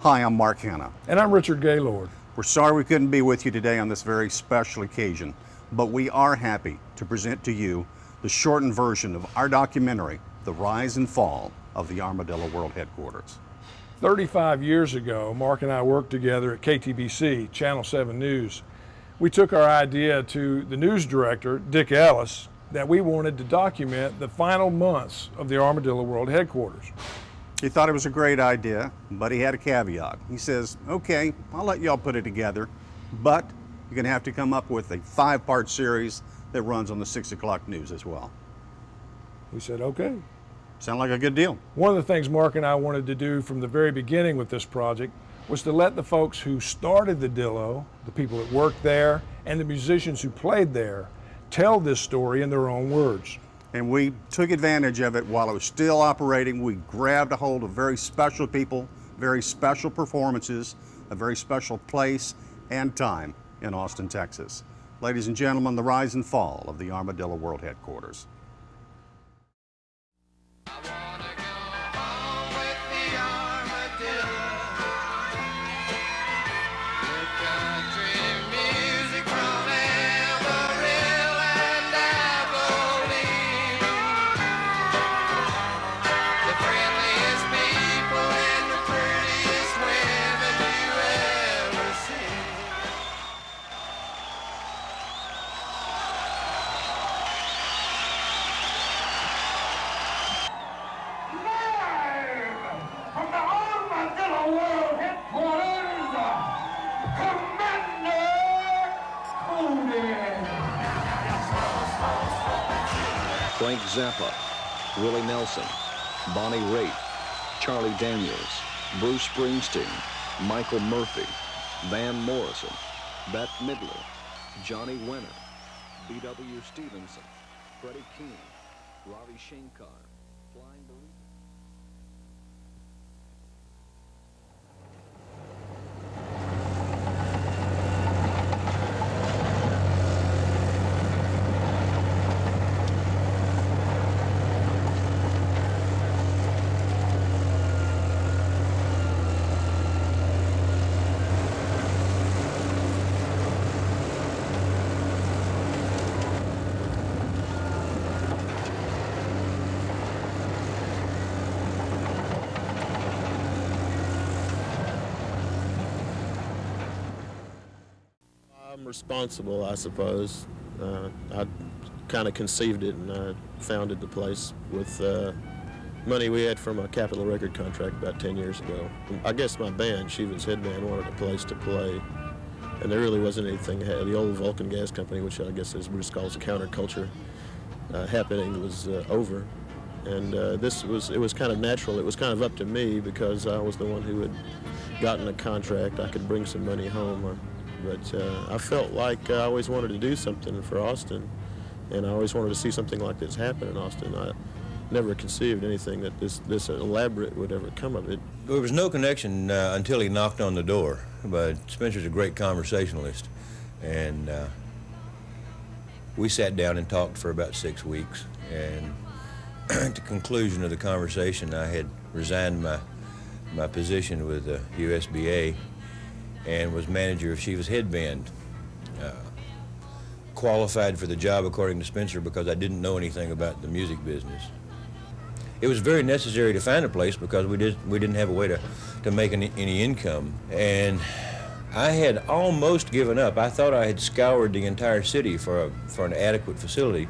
Hi, I'm Mark Hanna. And I'm Richard Gaylord. We're sorry we couldn't be with you today on this very special occasion, but we are happy to present to you the shortened version of our documentary, The Rise and Fall of the Armadillo World Headquarters. 35 years ago, Mark and I worked together at KTBC, Channel 7 News. We took our idea to the news director, Dick Ellis, that we wanted to document the final months of the Armadillo World Headquarters. He thought it was a great idea, but he had a caveat. He says, okay, I'll let y'all put it together, but you're gonna have to come up with a 5-part series that runs on the 6 o'clock news as well. We said, okay. Sound like a good deal. One of the things Mark and I wanted to do from the very beginning with this project was to let the folks who started the Dillo, the people that worked there, and the musicians who played there, tell this story in their own words. And we took advantage of it while it was still operating. We grabbed a hold of very special people, very special performances, a very special place and time in Austin, Texas. Ladies and gentlemen, the rise and fall of the Armadillo World Headquarters. Frank Zappa, Willie Nelson, Bonnie Raitt, Charlie Daniels, Bruce Springsteen, Michael Murphy, Van Morrison, Bette Midler, Johnny Winter, B.W. Stevenson, Freddie King, Ravi Shankar, Flying Burrito. I'm responsible, I suppose. I kind of conceived it and I founded the place with money we had from a Capitol record contract about 10 years ago. I guess my band, Shiva's Head Band, wanted a place to play, and there really wasn't anything. The old Vulcan Gas Company, which I guess is Bruce calls a counterculture happening, was over. And it was kind of natural. It was kind of up to me because I was the one who had gotten a contract. I could bring some money home. But I felt like I always wanted to do something for Austin, and I always wanted to see something like this happen in Austin. I never conceived anything that this elaborate would ever come of it. There was no connection until he knocked on the door, but Spencer's a great conversationalist, and we sat down and talked for about 6 weeks, and at the conclusion of the conversation, I had resigned my position with the USBA and was manager of Shiva's Head Band. Qualified for the job, according to Spencer, because I didn't know anything about the music business. It was very necessary to find a place because we didn't have a way to make any income. And I had almost given up. I thought I had scoured the entire city for an adequate facility.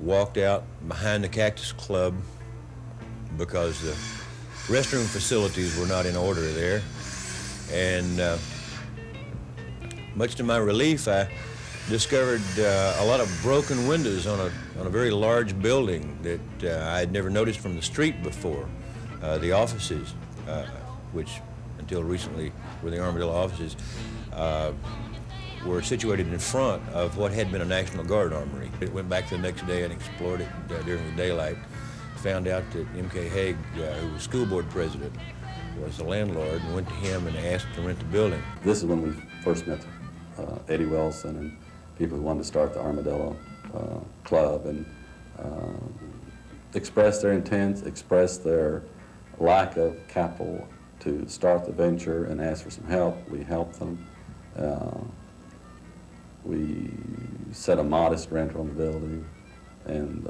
Walked out behind the Cactus Club because the restroom facilities were not in order there. And much to my relief, I discovered a lot of broken windows on a very large building that I had never noticed from the street before. The offices, which until recently were the Armadillo offices, were situated in front of what had been a National Guard armory. It went back the next day and explored it during the daylight. Found out that M.K. Haig, who was school board president, was the landlord, and went to him and asked to rent the building. This is when we first met Eddie Wilson and people who wanted to start the Armadillo Club, and expressed their intents, expressed their lack of capital to start the venture and asked for some help. We helped them. We set a modest rent on the building, and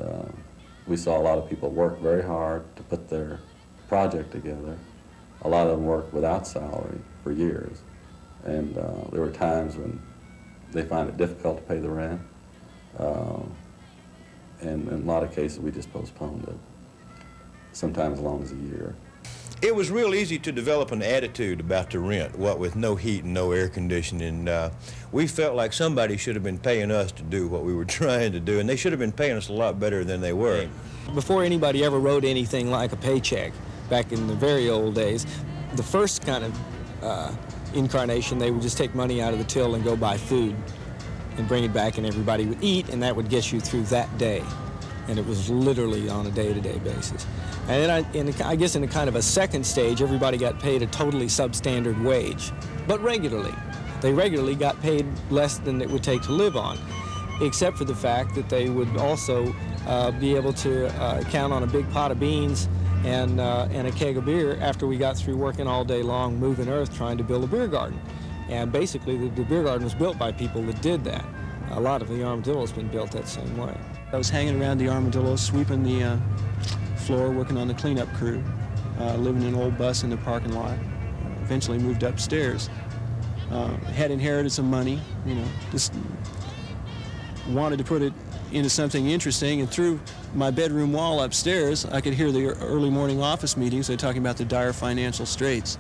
we saw a lot of people work very hard to put their project together. A lot of them worked without salary for years, and there were times when they find it difficult to pay the rent, and in a lot of cases we just postponed it, sometimes as long as a year. It was real easy to develop an attitude about the rent, what with no heat and no air conditioning. We felt like somebody should have been paying us to do what we were trying to do, and they should have been paying us a lot better than they were. Before anybody ever wrote anything like a paycheck, back in the very old days, the first kind of incarnation, they would just take money out of the till and go buy food and bring it back, and everybody would eat, and that would get you through that day. And it was literally on a day-to-day basis. And then I guess in a kind of a second stage, everybody got paid a totally substandard wage, but regularly. They regularly got paid less than it would take to live on, except for the fact that they would also be able to count on a big pot of beans and a keg of beer after we got through working all day long moving earth trying to build a beer garden. And basically the beer garden was built by people that did that. A lot of the Armadillo has been built that same way. I was hanging around the Armadillo, sweeping the floor, working on the cleanup crew, living in an old bus in the parking lot. Eventually moved upstairs. Had inherited some money, you know, just wanted to put it into something interesting, and through my bedroom wall upstairs, I could hear the early morning office meetings. They're talking about the dire financial straits,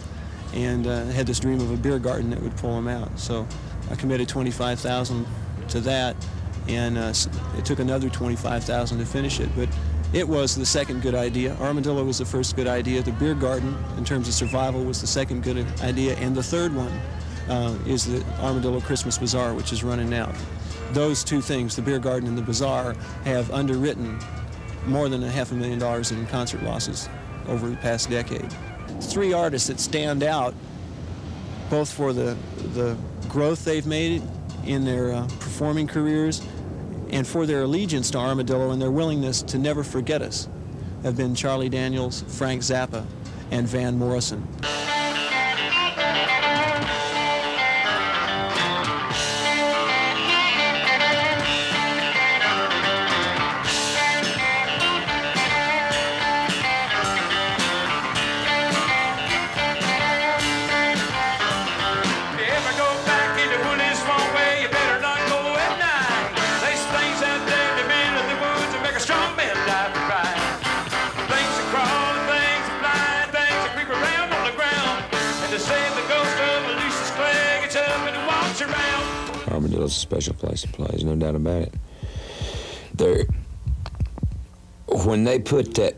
and had this dream of a beer garden that would pull them out. So I committed $25,000 to that, and it took another $25,000 to finish it. But it was the second good idea. Armadillo was the first good idea. The beer garden, in terms of survival, was the second good idea, and the third one is the Armadillo Christmas Bazaar, which is running now. Those two things, the beer garden and the bazaar, have underwritten more than $500,000 in concert losses over the past decade. Three artists that stand out, both for the growth they've made in their performing careers and for their allegiance to Armadillo and their willingness to never forget us, have been Charlie Daniels, Frank Zappa, and Van Morrison. Armadillo's a special place to play, there's no doubt about it. When they put that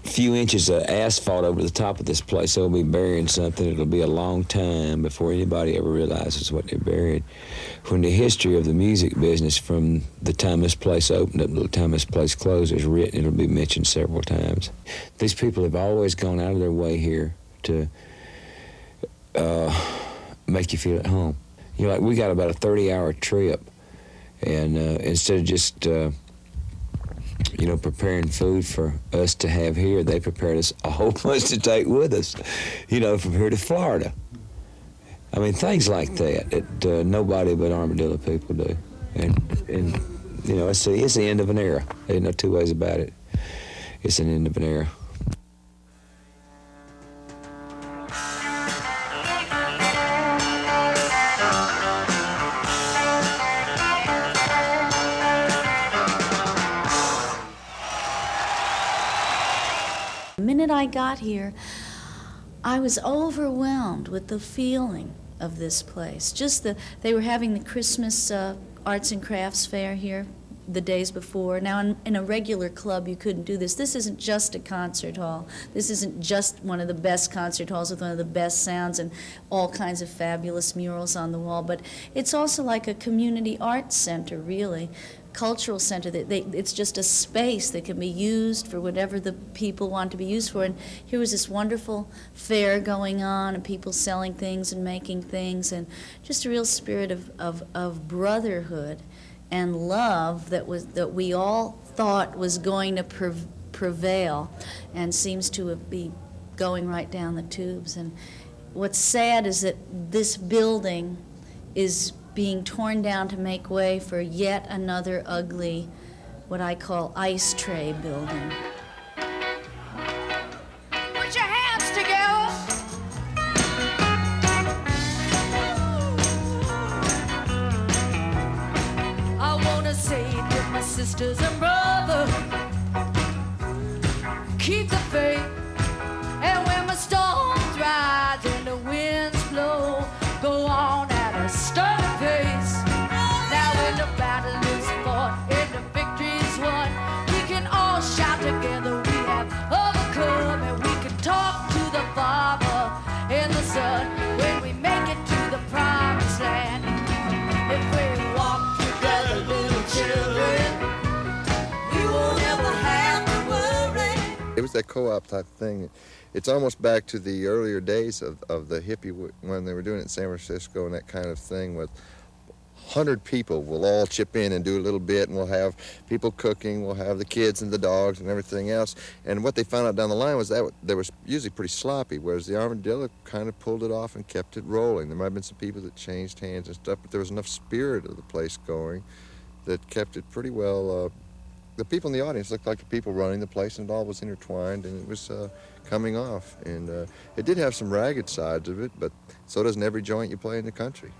few inches of asphalt over the top of this place, they'll be burying something. It'll be a long time before anybody ever realizes what they're burying. When the history of the music business from the time this place opened up to the time this place closed is written, it'll be mentioned several times. These people have always gone out of their way here to make you feel at home. You know, like we got about a 30-hour trip, and instead of just, you know, preparing food for us to have here, they prepared us a whole bunch to take with us, you know, from here to Florida. I mean, things like that nobody but Armadillo people do. And you know, it's the end of an era. There's no two ways about it. It's an end of an era. The minute I got here, I was overwhelmed with the feeling of this place. They were having the Christmas arts and crafts fair here the days before. Now in a regular club you couldn't do this. This isn't just a concert hall. This isn't just one of the best concert halls with one of the best sounds and all kinds of fabulous murals on the wall, but it's also like a community arts center, really. Cultural center. It's just a space that can be used for whatever the people want to be used for. And here was this wonderful fair going on, and people selling things and making things, and just a real spirit of brotherhood and love that we all thought was going to prevail, and seems to be going right down the tubes. And what's sad is that this building is being torn down to make way for yet another ugly, what I call ice tray building. Put your hands together. I wanna say it with my sisters and brothers. Keep the faith. And when my storms rise and the winds blow, go on at a stern pace. Now when the battle is fought and the victory is won, we can all shout together, we have overcome. And we can talk to the Father and the Son when we make it to the promised land. If we walk together, little children, we won't ever have to worry. It was that co-op type thing. It's almost back to the earlier days of the hippie, when they were doing it in San Francisco and that kind of thing, with 100 people will all chip in and do a little bit, and we'll have people cooking, we'll have the kids and the dogs and everything else. And what they found out down the line was that they were usually pretty sloppy, whereas the Armadillo kind of pulled it off and kept it rolling. There might have been some people that changed hands and stuff, but there was enough spirit of the place going that kept it pretty well. The people in the audience looked like the people running the place, and it all was intertwined, and it was coming off. And it did have some ragged sides of it, but so doesn't every joint you play in the country.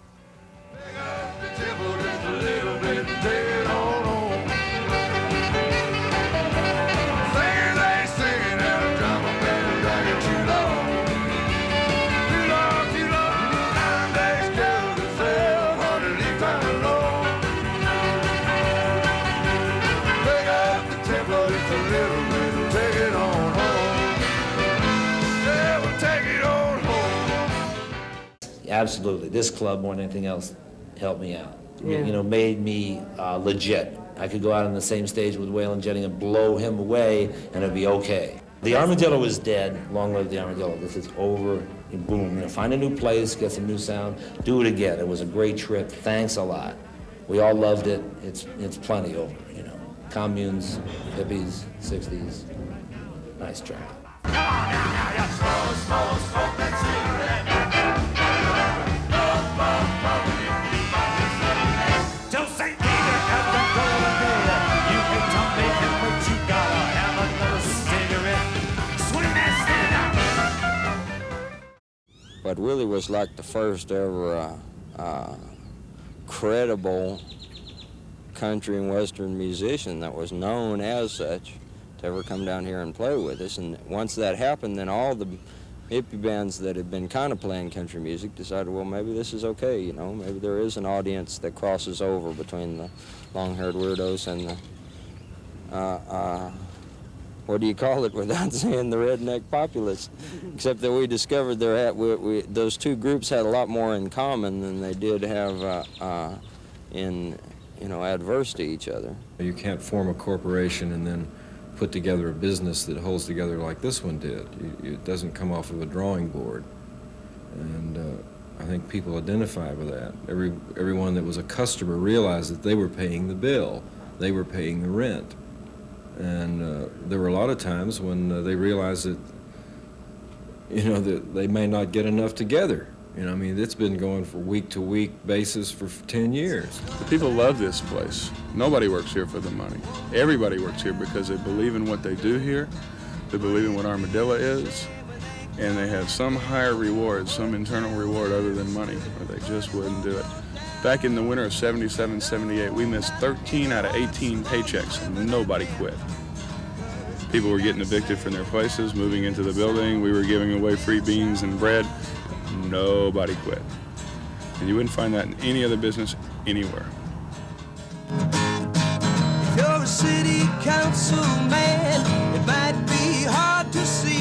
Absolutely. This club, more than anything else, helped me out. Yeah. You know, made me legit. I could go out on the same stage with Waylon Jennings and blow him away, and it'd be okay. The Armadillo is dead. Long live the Armadillo. This is over. And boom. You know, find a new place, get some new sound, do it again. It was a great trip. Thanks a lot. We all loved it. It's plenty over. You know, communes, hippies, 60s. Nice track. Come on now, you smoke that cigarette. Till St. Peter at the Golden Gate, you can tell me but you gotta have another cigarette. Swing that stand out. What really was like the first ever credible country and western musician that was known as such to ever come down here and play with us. And once that happened, then all the hippie bands that had been kind of playing country music decided, well, maybe this is okay, you know, maybe there is an audience that crosses over between the long-haired weirdos and the, what do you call it without saying the redneck populace? Except that we discovered those two groups had a lot more in common than they did have in, you know, adverse to each other. You can't form a corporation and then put together a business that holds together like this one did. It doesn't come off of a drawing board. And I think people identify with that. Everyone that was a customer realized that they were paying the bill. They were paying the rent. And there were a lot of times when they realized that, you know, that they may not get enough together. You know, I mean, it's been going for week-to-week basis for 10 years. The people love this place. Nobody works here for the money. Everybody works here because they believe in what they do here, they believe in what Armadillo is, and they have some higher reward, some internal reward other than money, or they just wouldn't do it. Back in the winter of 77, 78, we missed 13 out of 18 paychecks, and nobody quit. People were getting evicted from their places, moving into the building. We were giving away free beans and bread. Nobody quit. And you wouldn't find that in any other business anywhere. If you're a city council man, it might be hard to see